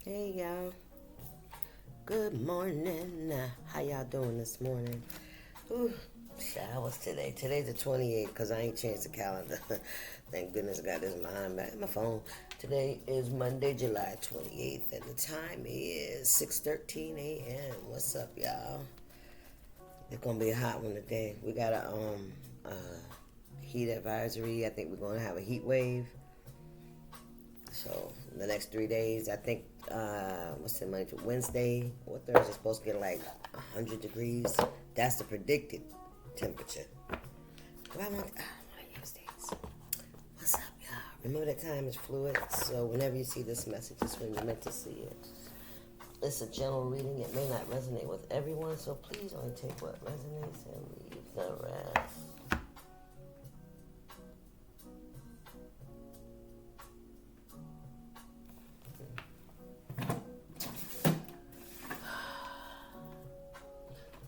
Hey y'all, good morning. How y'all doing this morning? Ooh, showers today. Today's the 28th because I ain't changed the calendar. Thank goodness I got this behind my phone. Today is Monday, July 28th, and the time is 6:13 a.m. What's up, y'all? It's gonna be a hot one today. We got a heat advisory. I think we're gonna have a heat wave. So the next 3 days, I think, what's the Monday, Wednesday or Thursday, supposed to get like 100 degrees. That's the predicted temperature. But I want to use these. What's up, y'all? Remember that time is fluid, so whenever you see this message, it's when you're meant to see it. It's a general reading. It may not resonate with everyone, so please only take what resonates and leave the rest.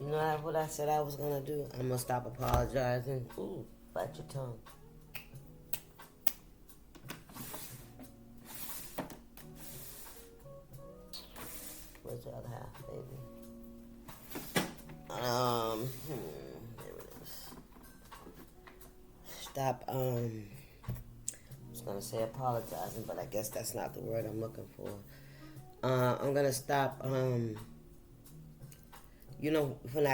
You know what I said I was gonna do? I'm gonna stop apologizing. Ooh, bite your tongue. Where's the other half, baby? There it is. Stop, I was gonna say apologizing, but I guess that's not the word I'm looking for. I'm gonna stop, you know, when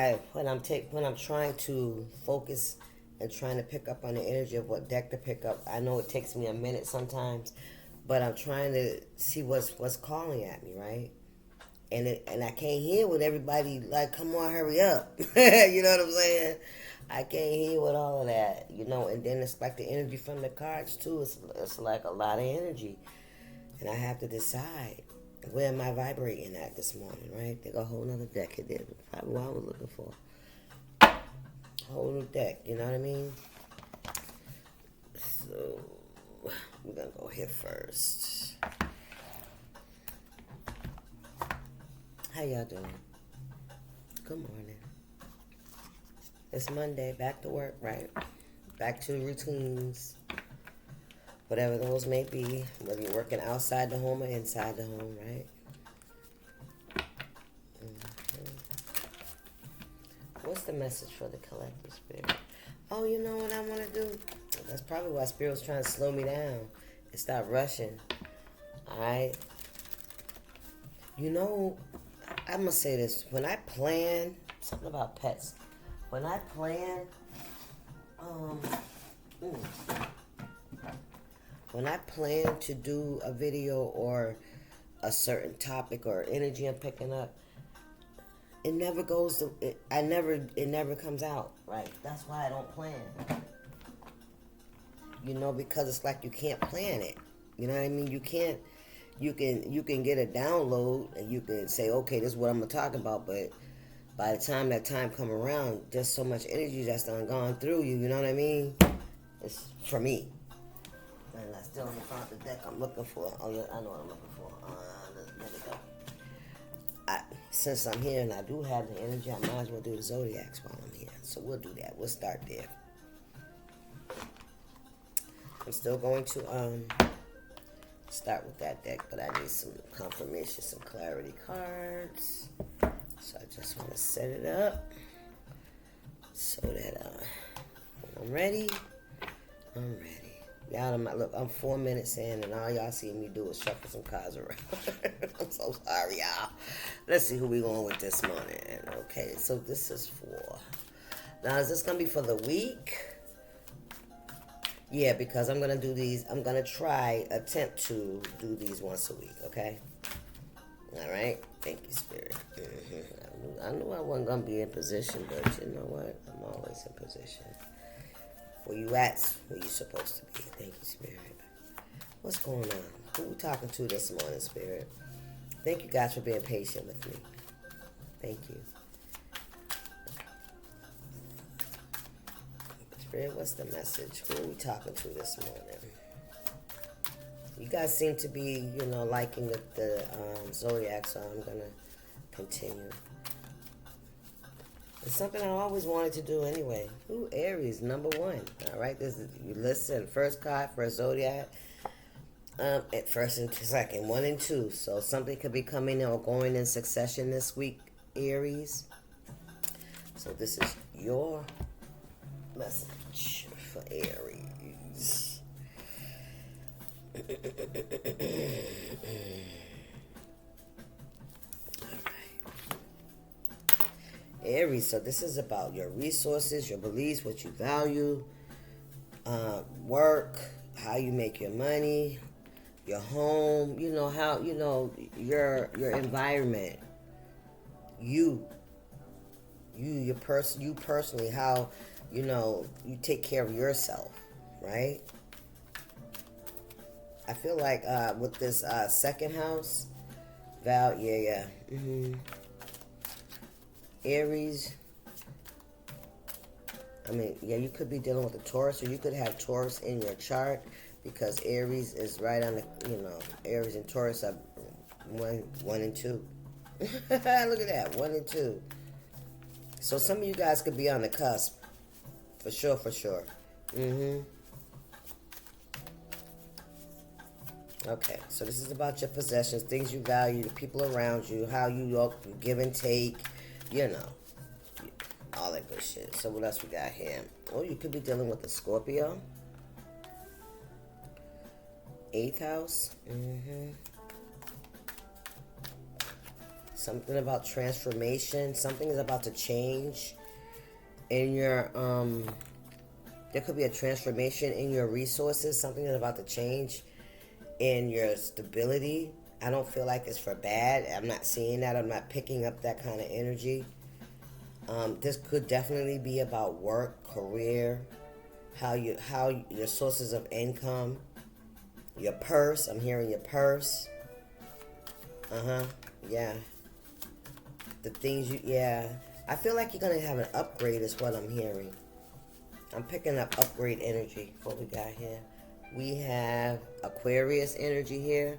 I'm trying to focus and trying to pick up on the energy of what deck to pick up, I know it takes me a minute sometimes, but I'm trying to see what's calling at me, right? And I can't hear with everybody like, come on, hurry up. You know what I'm saying? I can't hear with all of that, you know. And then it's like the energy from the cards too. It's like a lot of energy, and I have to decide. Where am I vibrating at this morning, right? They got a whole nother deck here. There. Probably what I was looking for. Whole new deck, you know what I mean? So, we're going to go here first. How y'all doing? Good morning. It's Monday, back to work, right? Back to routines. Whatever those may be, whether you're working outside the home or inside the home, right? Mm-hmm. What's the message for the collective spirit? Oh, you know what I want to do? That's probably why Spirit was trying to slow me down and stop rushing. All right? You know, I'm going to say this. When I plan, something about pets. When I plan, when I plan to do a video or a certain topic or energy I'm picking up, it never goes to it never comes out right. That's why I don't plan. You know, because it's like you can't plan it. You know what I mean? You can't. You can get a download and you can say, okay, this is what I'm gonna talk about, but by the time that time come around, just so much energy that's done gone through you. You know what I mean? It's for me. And I still haven't found the deck I'm looking for. Oh yeah, I know what I'm looking for. There we go. Since I'm here and I do have the energy, I might as well do the zodiacs while I'm here. So we'll do that. We'll start there. I'm still going to start with that deck, but I need some confirmation, some clarity cards. So I just want to set it up so that when I'm ready, I'm ready. Y'all, look, I'm 4 minutes in, and all y'all see me do is shuffle some cards around. I'm so sorry, y'all. Let's see who we going with this morning. Okay, so this is for... Now, is this going to be for the week? Yeah, because I'm going to do these. I'm going to attempt to do these once a week, okay? All right? Thank you, Spirit. Mm-hmm. I knew I wasn't going to be in position, but you know what? I'm always in position. Where you at, where you supposed to be. Thank you, Spirit. What's going on? Who we talking to this morning, Spirit? Thank you guys for being patient with me. Thank you. Spirit, what's the message? Who are we talking to this morning? You guys seem to be, you know, liking the zodiac, so I'm going to continue. It's something I always wanted to do anyway. Ooh, Aries, number 1. All right, you listen, first card, first zodiac. At first and second, 1 and 2. So something could be coming or going in succession this week, Aries. So this is your message for Aries. Aries, so this is about your resources, your beliefs, what you value, work, how you make your money, your home, how, your environment, you personally, how, you take care of yourself, right? I feel like with this second house, Aries, you could be dealing with a Taurus, or you could have Taurus in your chart, because Aries is right on the, Aries and Taurus are one and two. Look at that, 1 and 2. So some of you guys could be on the cusp, for sure. Okay, so this is about your possessions, things you value, the people around you, how you give and take, all that good shit. So what else we got here? Oh, you could be dealing with a Scorpio. 8th house. Something about transformation. Something is about to change in your, there could be a transformation in your resources. Something is about to change in your stability. I don't feel like it's for bad. I'm not seeing that. I'm not picking up that kind of energy. This could definitely be about work, career, how your sources of income, your purse. I'm hearing your purse. Yeah. The things I feel like you're gonna have an upgrade is what I'm hearing. I'm picking up upgrade energy. What we got here? We have Aquarius energy here.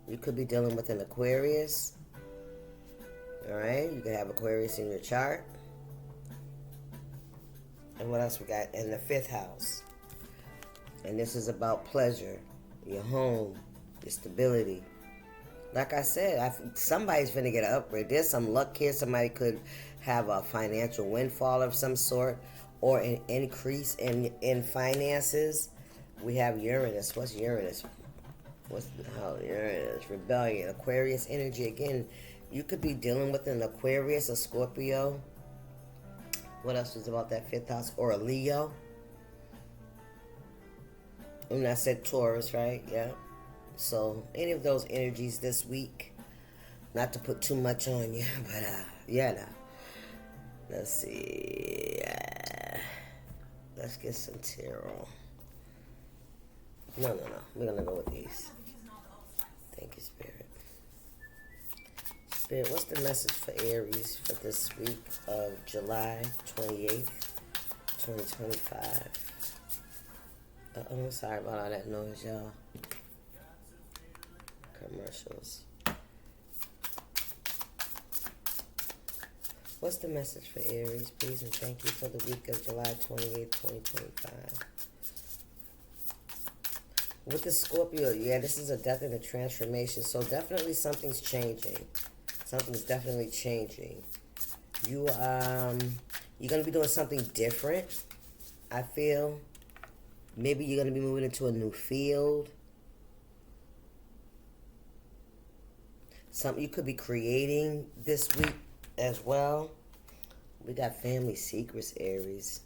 You could be dealing with an Aquarius. Alright, you could have Aquarius in your chart. And what else we got? In the 5th house. And this is about pleasure, your home, your stability. Like I said, somebody's finna get an upgrade. There's some luck here. Somebody could have a financial windfall of some sort, or an increase in finances. We have Uranus. What's Uranus? What's the hell? Uranus, rebellion, Aquarius energy. Again, you could be dealing with an Aquarius, a Scorpio. What else was about that 5th house? Or a Leo. And I said Taurus, right? Yeah. So, any of those energies this week. Not to put too much on you, but, Let's see. Let's get some tarot. No. We're going to go with these. Thank you, Spirit. Spirit, what's the message for Aries for this week of July 28th, 2025? Uh-oh, sorry about all that noise, y'all. Commercials. What's the message for Aries, please, and thank you for the week of July 28th, 2025? With the Scorpio, this is a death and a transformation, so definitely something's changing. Something's definitely changing. You're going to be doing something different, I feel. Maybe you're going to be moving into a new field. Something you could be creating this week as well. We got family secrets, Aries.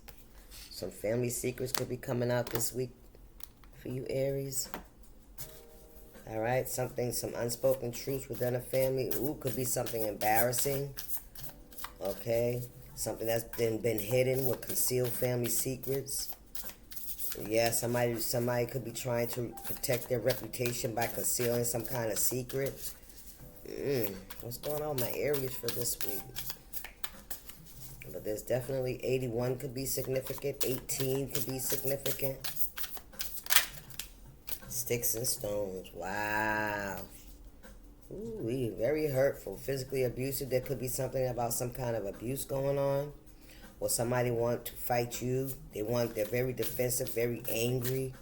Some family secrets could be coming out this week for you, Aries. All right, some unspoken truths within a family. Ooh, could be something embarrassing. Okay, something that's been hidden with concealed family secrets. Yeah, somebody could be trying to protect their reputation by concealing some kind of secret. What's going on, my Aries, for this week? But there's definitely 81 could be significant. 18 could be significant. Sticks and stones. Wow. Ooh, very hurtful. Physically abusive. There could be something about some kind of abuse going on. Or somebody want to fight you. They're very defensive, very angry.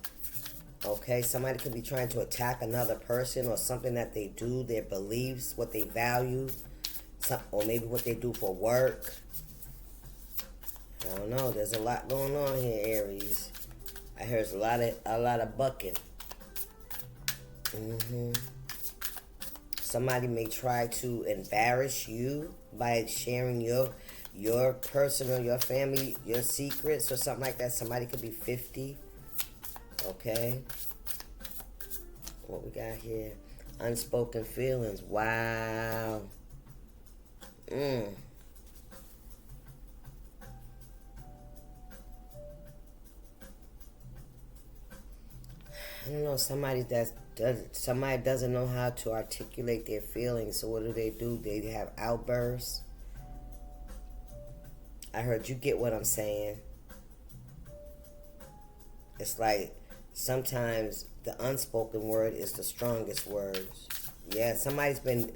Okay, somebody could be trying to attack another person or something that they do, their beliefs, what they value, or maybe what they do for work. I don't know. There's a lot going on here, Aries. I heard a lot of bucking. Somebody may try to embarrass you by sharing your personal, your family, your secrets or something like that. Somebody could be 50. Okay. What we got here? Unspoken feelings. Wow. I don't know. Somebody doesn't know how to articulate their feelings. So what do? They have outbursts. I heard you get what I'm saying. It's like sometimes the unspoken word is the strongest words. Yeah, somebody's been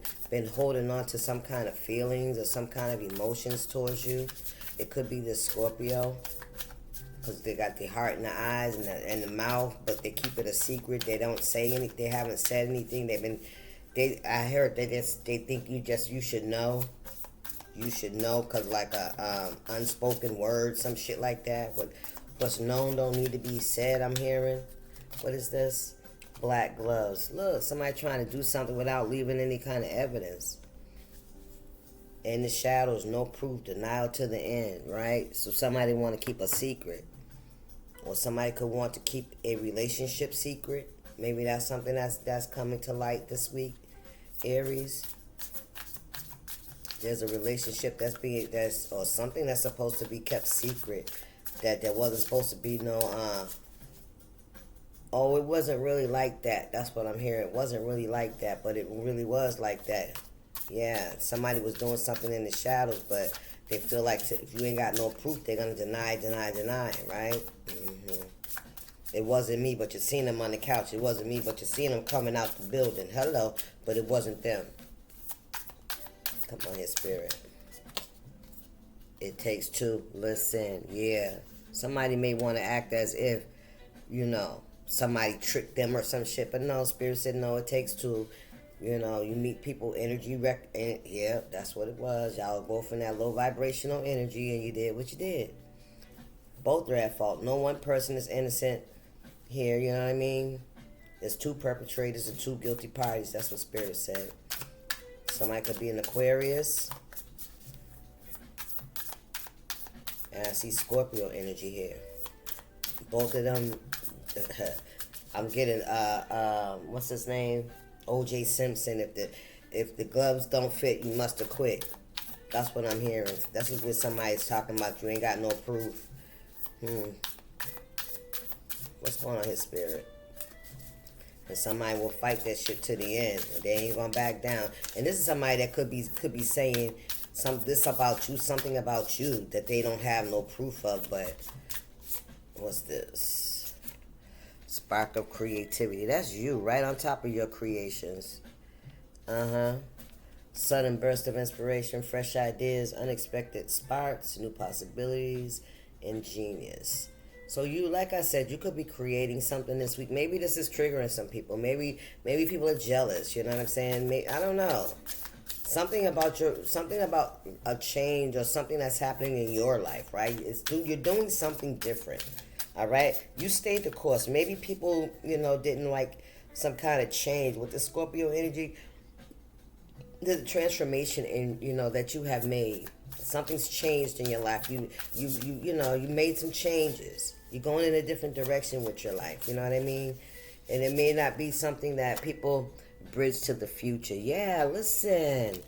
holding on to some kind of feelings or some kind of emotions towards you. It could be the Scorpio, because they got the heart in the eyes and the mouth, but they keep it a secret. They don't say anything. They haven't said anything. I heard they think you should know. You should know, because like a unspoken word, some shit like that. What's known don't need to be said, I'm hearing. What is this? Black gloves. Look, somebody trying to do something without leaving any kind of evidence. In the shadows, no proof, denial to the end, right? So somebody want to keep a secret. Or somebody could want to keep a relationship secret. Maybe that's something that's coming to light this week, Aries. There's a relationship or something that's supposed to be kept secret. That there wasn't supposed to be no it wasn't really like that. That's what I'm hearing. It wasn't really like that, but it really was like that. Yeah, somebody was doing something in the shadows, but they feel like if you ain't got no proof, they're going to deny, right? It wasn't me, but you seen them on the couch. It wasn't me, but you seen them coming out the building. Hello, but it wasn't them. Come on here, Spirit. It takes two. Listen, yeah. Somebody may want to act as if, somebody tricked them or some shit. But no, Spirit said no, it takes two. You meet people, energy and yeah, that's what it was. Y'all were both in that low vibrational energy and you did what you did. Both are at fault. No one person is innocent here, you know what I mean? There's two perpetrators and two guilty parties. That's what Spirit said. Somebody could be an Aquarius. And I see Scorpio energy here. Both of them, I'm getting, what's his name? O.J. Simpson. If the gloves don't fit, you must have quit. That's what I'm hearing. That's what somebody's talking about. You ain't got no proof. What's going on here, Spirit? And somebody will fight that shit to the end. And they ain't gonna back down. And this is somebody that could be saying something about you that they don't have no proof of. But what's this? Spark of creativity. That's you, right on top of your creations. Sudden burst of inspiration, fresh ideas, unexpected sparks, new possibilities, and genius. So you, like I said, you could be creating something this week. Maybe this is triggering some people. Maybe people are jealous. You know what I'm saying? I don't know. Something about a change or something that's happening in your life, right? You're doing something different. All right? You stayed the course. Maybe people, didn't like some kind of change with the Scorpio energy. The transformation that you have made. Something's changed in your life. You made some changes. You're going in a different direction with your life. You know what I mean? And it may not be something that people bridge to the future. Yeah, listen.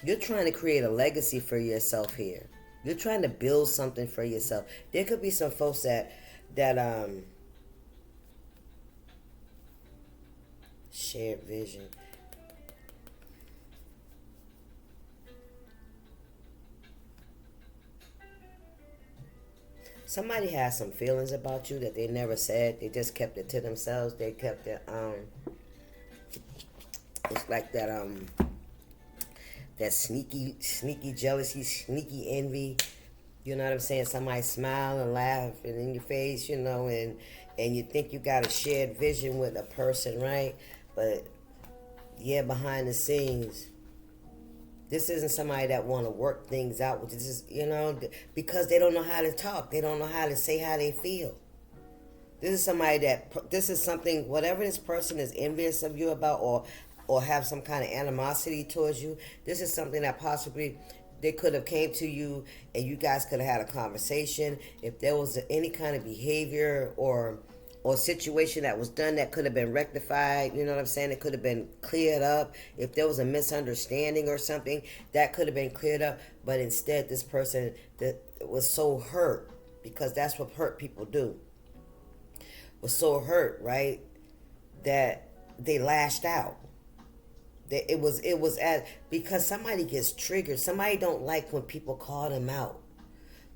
You're trying to create a legacy for yourself here. You're trying to build something for yourself. There could be some folks that shared vision. Somebody has some feelings about you that they never said. They just kept it to themselves. They kept it, it's like that sneaky jealousy, sneaky envy. You know what I'm saying? Somebody smile and laugh and in your face, and and you think you got a shared vision with a person, right? But yeah, behind the scenes, this isn't somebody that want to work things out. This is, because they don't know how to talk. They don't know how to say how they feel. This is somebody this is something, whatever this person is envious of you about, or have some kind of animosity towards you. This is something that possibly they could have came to you and you guys could have had a conversation. If there was any kind of behavior or situation that was done that could have been rectified, you know what I'm saying? It could have been cleared up. If there was a misunderstanding or something, that could have been cleared up. But instead, this person that was so hurt, because that's what hurt people do, was so hurt, right, that they lashed out. It was because somebody gets triggered. Somebody don't like when people call them out.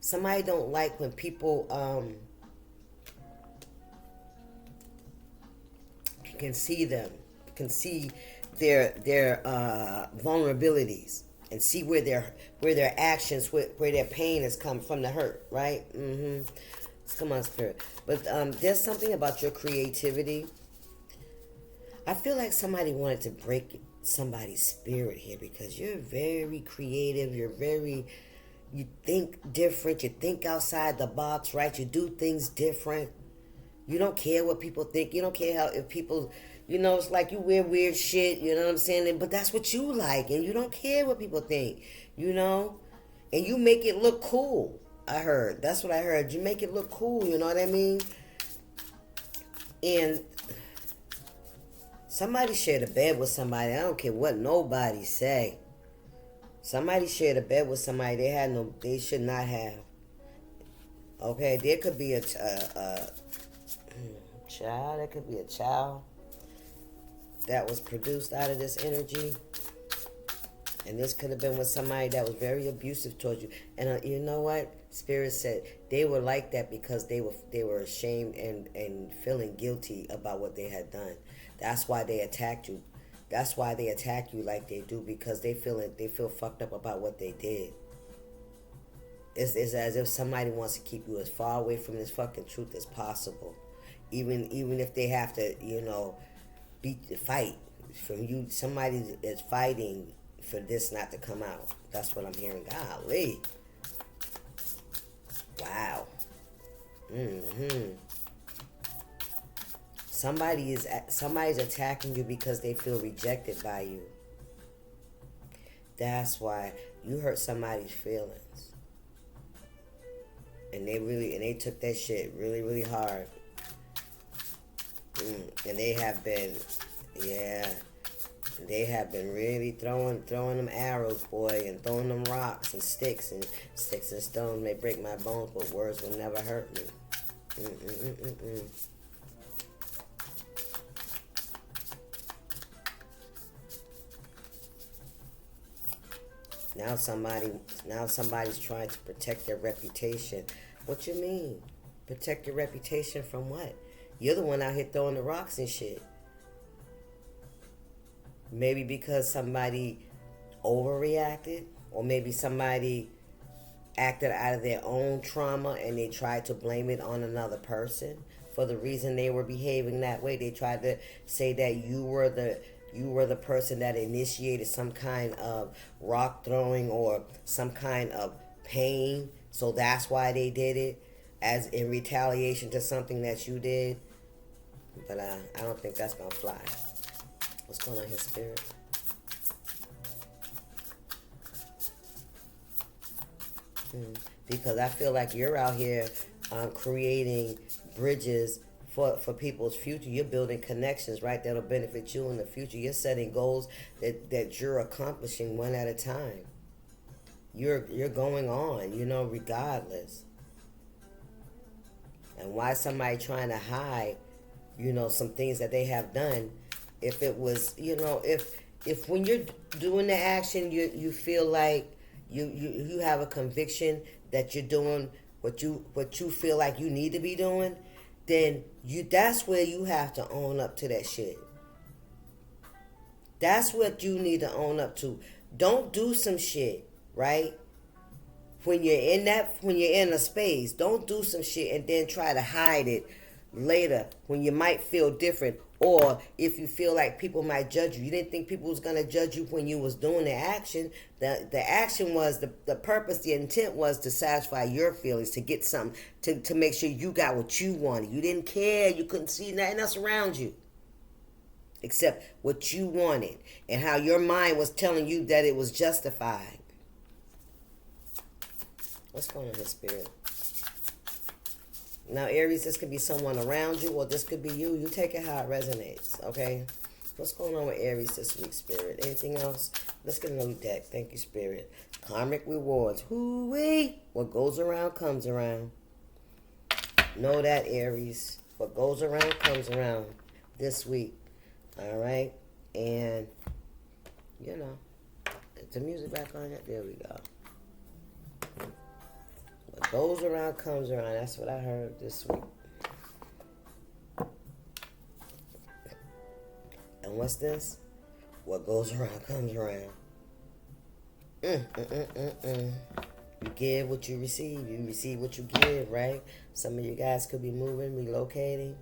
Somebody don't like when people can see them, can see their vulnerabilities, and see where their actions, where their pain has come from, the hurt, right? Come on, spirit. But there's something about your creativity. I feel like somebody wanted to break somebody's spirit here, because you're very creative. You think different. You think outside the box, right? You do things different. You don't care what people think. You don't care if people, it's like you wear weird shit, you know what I'm saying? But that's what you like, and you don't care what people think, and you make it look cool. I heard. That's what I heard. You make it look cool, you know what I mean? And somebody shared a bed with somebody. I don't care what nobody say. Somebody shared a bed with somebody they should not have. Okay, there could be a child. There could be a child that was produced out of this energy. And this could have been with somebody that was very abusive towards you. And you know what? Spirit said they were like that because they were ashamed and feeling guilty about what they had done. That's why they attacked you. That's why they attack you like they do, because they feel fucked up about what they did. It's as if somebody wants to keep you as far away from this fucking truth as possible. Even if they have to, fight from you. Somebody is fighting for this not to come out. That's what I'm hearing. Golly. Wow. Somebody's attacking you because they feel rejected by you. That's why you hurt somebody's feelings. And they took that shit really, really hard. And they have been really throwing them arrows, boy, and throwing them rocks and sticks and stones may break my bones, but words will never hurt me. Now somebody's trying to protect their reputation. What you mean? Protect your reputation from what? You're the one out here throwing the rocks and shit. Maybe because somebody overreacted, or maybe somebody acted out of their own trauma and they tried to blame it on another person for the reason they were behaving that way. They tried to say that you were the person that initiated some kind of rock throwing or some kind of pain, so that's why they did it, as in retaliation to something that you did. But I don't think that's gonna fly. What's going on here, Spirit? Because I feel like you're out here creating bridges for people's future. You're building connections, right, that'll benefit you in the future. You're setting goals that you're accomplishing one at a time. You're going on, regardless. And why somebody trying to hide, some things that they have done, if it was, if when you're doing the action, you feel like you have a conviction that you're doing what you feel like you need to be doing, then that's where you have to own up to that shit. That's what you need to own up to. Don't do some shit, right? When you're in a space, don't do some shit and then try to hide it later when you might feel different, or if you feel like people might judge you. You didn't think people was going to judge you when you was doing the action. The action was the purpose, the intent was to satisfy your feelings, to get something, to make sure you got what you wanted. You didn't care. You couldn't see nothing else around you except what you wanted, and how your mind was telling you that it was justified. What's going on here, Spirit? Now, Aries, this could be someone around you, or this could be you. You take it how it resonates, okay? What's going on with Aries this week, Spirit? Anything else? Let's get another deck. Thank you, Spirit. Karmic rewards. Hoo-wee! What goes around comes around. Know that, Aries. What goes around comes around this week. All right? And, you know, get the music back on it. There we go. What goes around comes around. That's what I heard this week. And what's this? What goes around comes around. You give what you receive. You receive what you give, right? Some of you guys could be moving, relocating.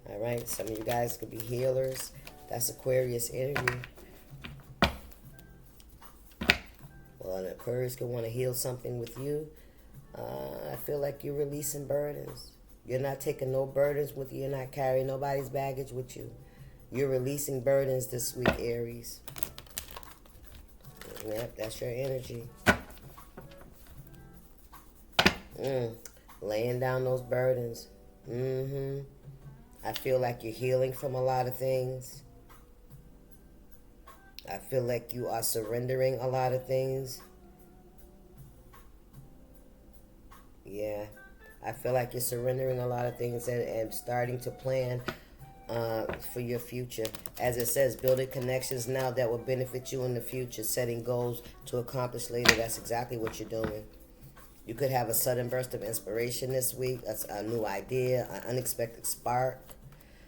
All right? Some of you guys could be healers. That's Aquarius energy. Well, an Aquarius could want to heal something with you. I feel like you're releasing burdens. You're not taking no burdens with you. You're not carrying nobody's baggage with you. You're releasing burdens this week, Aries. Yep, that's your energy. Laying down those burdens. I feel like you're healing from a lot of things. I feel like you are surrendering a lot of things. Yeah, I feel like you're surrendering a lot of things and starting to plan for your future. As it says, building connections now that will benefit you in the future, setting goals to accomplish later. That's exactly what you're doing. You could have a sudden burst of inspiration this week, a new idea, an unexpected spark,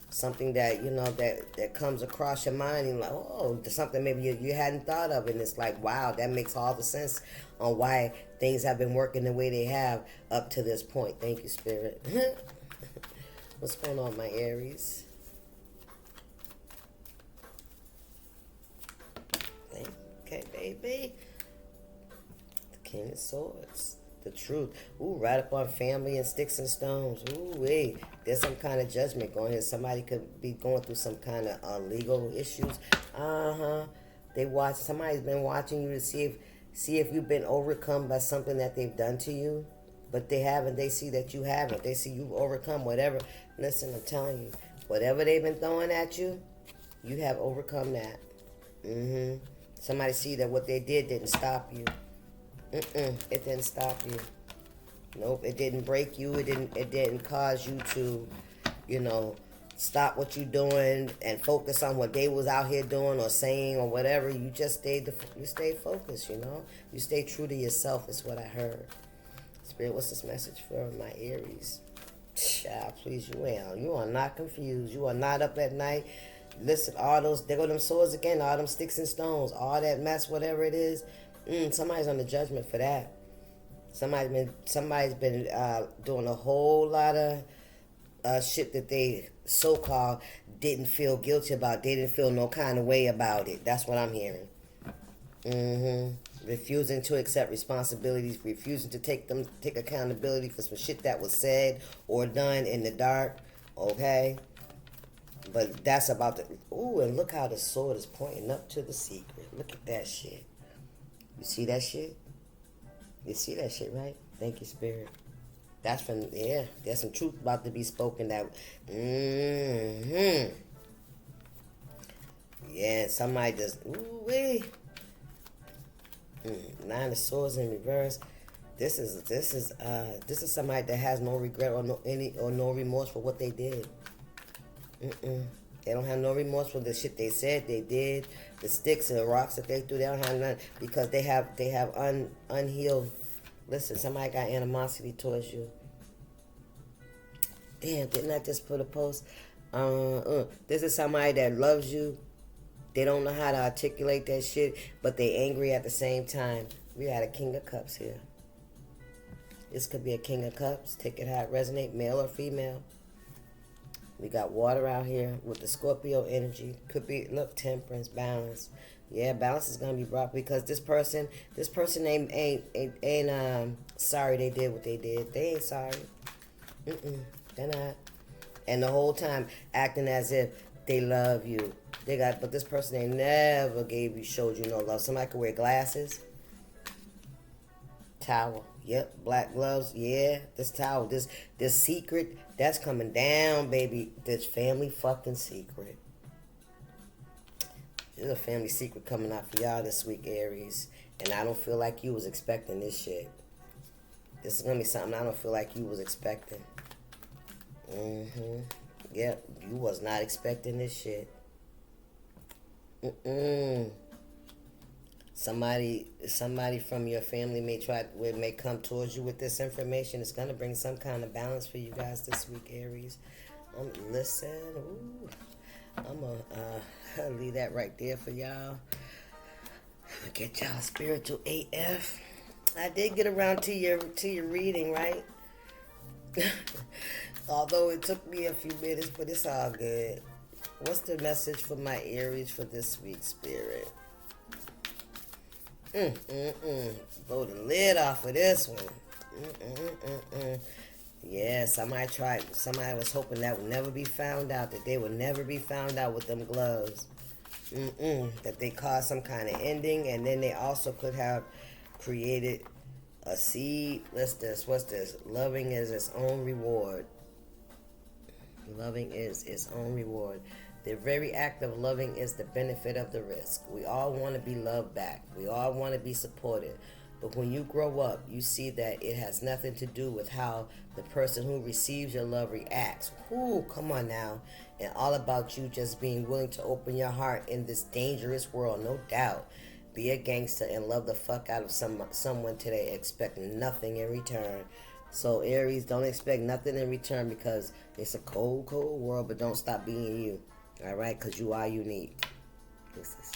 something that, you know, that comes across your mind and like, oh, something maybe you hadn't thought of, and it's like, wow, that makes all the sense on why things have been working the way they have up to this point. Thank you, Spirit. What's going on, my Aries? Okay, baby. The King of Swords. The truth. Ooh, right up on family and sticks and stones. Ooh, wait. There's some kind of judgment going here. Somebody could be going through some kind of legal issues. Somebody's been watching you to see if you've been overcome by something that they've done to you. But they haven't. They see that you haven't. They see you've overcome whatever. Listen, I'm telling you. Whatever they've been throwing at you, you have overcome that. Somebody see that what they did didn't stop you. It didn't stop you. Nope, it didn't break you. It didn't cause you to, you know, stop what you're doing and focus on what they was out here doing or saying or whatever. You just stayed focused, you know. You stay true to yourself is what I heard. Spirit, what's this message for my Aries? Child, please, you are not confused. You are not up at night. Listen, all those, there go them swords again, all them sticks and stones, all that mess, whatever it is. Somebody's on the judgment for that. Somebody's been doing a whole lot of shit that they so-called didn't feel guilty about. They didn't feel no kind of way about it. That's what I'm hearing. Refusing to accept responsibilities, refusing to take accountability for some shit that was said or done in the dark. Okay? But that's about the... Ooh, and look how the sword is pointing up to the secret. Look at that shit. You see that shit? You see that shit, right? Thank you, Spirit. That's from... Yeah, there's some truth about to be spoken that... Yeah, somebody just... Ooh-wee. Nine of Swords in reverse. This is somebody that has no regret or no remorse for what they did. They don't have no remorse for the shit they said, they did, the sticks and the rocks that they threw. They don't have none because they have unhealed. Listen, somebody got animosity towards you. Damn, didn't I just put a post? This is somebody that loves you. They don't know how to articulate that shit, but they angry at the same time. We got a King of Cups here. This could be a King of Cups. Take it how it resonate, male or female. We got water out here with the Scorpio energy. Could be, look, temperance, balance. Yeah, balance is gonna be brought because this person ain't sorry they did what they did. They ain't sorry. They're not. And the whole time acting as if they love you. But this person, they never showed you no love. Somebody could wear glasses, towel. Yep, black gloves. Yeah, this towel, this secret, that's coming down, baby. This family fucking secret. There's a family secret coming out for y'all this week, Aries. And I don't feel like you was expecting this shit. This is gonna be something I don't feel like you was expecting. Yep, you was not expecting this shit. Somebody from your family may come towards you with this information. It's gonna bring some kind of balance for you guys this week, Aries. Listen, ooh, I'm gonna leave that right there for y'all. Get y'all spiritual AF. I did get around to your reading, right? Although it took me a few minutes, but it's all good. What's the message for my Aries for this week, Spirit? Blow the lid off of this one. Yeah, somebody was hoping that would never be found out, that they would never be found out with them gloves. That they caused some kind of ending, and then they also could have created a seed. What's this? Loving is its own reward. Loving is its own reward. The very act of loving is the benefit of the risk. We all want to be loved back. We all want to be supported. But when you grow up, you see that it has nothing to do with how the person who receives your love reacts. Ooh, come on now. And all about you just being willing to open your heart in this dangerous world, no doubt. Be a gangster and love the fuck out of someone today. Expect nothing in return. So Aries, don't expect nothing in return because it's a cold, cold world, but don't stop being you. All right? Because you are unique. This is